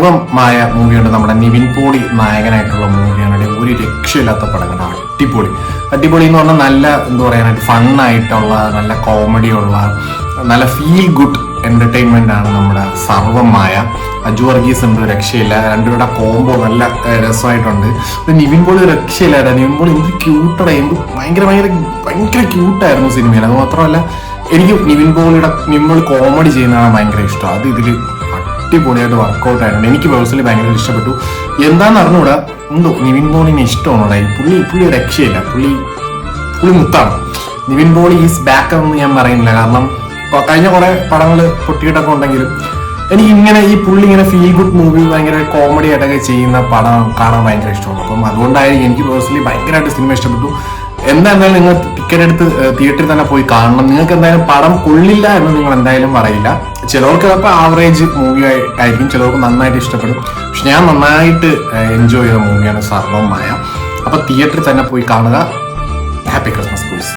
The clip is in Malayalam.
സർവമായ മൂവിയുണ്ട്, നമ്മുടെ നിവിൻ പോളി നായകനായിട്ടുള്ള മൂവിയാണ്. ഒരു രക്ഷയില്ലാത്ത പടങ്ങൾ, അടിപൊളി അടിപൊളി എന്ന് പറഞ്ഞാൽ നല്ല എന്താ പറയാനായിട്ട് ഫണ്ണായിട്ടുള്ള നല്ല കോമഡിയുള്ള നല്ല ഫീൽ ഗുഡ് എന്റർടൈൻമെന്റ് ആണ് നമ്മുടെ സർവമായ. അജു വർഗീസ് ഉണ്ട്, രക്ഷയില്ല. രണ്ടുപേരുടെ കോംബോ നല്ല രസമായിട്ടുണ്ട്. നിവിൻ പോളി രക്ഷയില്ല. നിവിൻ പോളി എന്ത് ക്യൂട്ടടാ, എന്ത് ഭയങ്കര ഭയങ്കര ഭയങ്കര ക്യൂട്ടായിരുന്നു സിനിമയിൽ. അത് മാത്രമല്ല എനിക്ക് നിവിൻ പോളി കോമഡി ചെയ്യുന്നതാണ് ഭയങ്കര ഇഷ്ടം. അത് ഇതിൽ അടിപൊളിയായിട്ട് വർക്കൗട്ട് ആയിട്ടുണ്ട്. എനിക്ക് പേഴ്സണലി ഭയങ്കര ഇഷ്ടപ്പെട്ടു. എന്താന്ന് അറിഞ്ഞൂടാ, എന്തോ നിവിൻ പോളിനെ ഇഷ്ടമാണോടാ. പുള്ളി രക്ഷയില്ല. പുള്ളി മുത്താണ്. നിവിൻ പോളി ഈസ് ബാക്ക് എന്ന് ഞാൻ പറയുന്നില്ല, കാരണം കഴിഞ്ഞ കുറെ പടങ്ങൾ പൊട്ടിയിട്ടൊക്കെ ഉണ്ടെങ്കിലും എനിക്ക് ഇങ്ങനെ ഈ പുള്ളി ഇങ്ങനെ ഫീൽ ഗുഡ് മൂവി ഭയങ്കര കോമഡി ആയിട്ടൊക്കെ ചെയ്യുന്ന പടം കാണാൻ ഭയങ്കര ഇഷ്ടമാണ്. അപ്പം അതുകൊണ്ടായിരിക്കും എനിക്ക് പേഴ്സണലി ഭയങ്കരമായിട്ട് സിനിമ ഇഷ്ടപ്പെട്ടു. എന്തായാലും നിങ്ങൾ ടിക്കറ്റ് എടുത്ത് തിയേറ്ററിൽ തന്നെ പോയി കാണണം. നിങ്ങൾക്ക് എന്തായാലും പടം കൊള്ളില്ല എന്ന് നിങ്ങൾ എന്തായാലും പറയില്ല. ചിലവർക്ക് ചിലപ്പോൾ ആവറേജ് മൂവി ആയിരിക്കും, ചിലവർക്ക് നന്നായിട്ട് ഇഷ്ടപ്പെടും. പക്ഷെ ഞാൻ നന്നായിട്ട് എൻജോയ് ചെയ്ത മൂവിയാണ് സർവമായ. അപ്പൊ തിയേറ്ററിൽ തന്നെ പോയി കാണുക. Happy Christmas.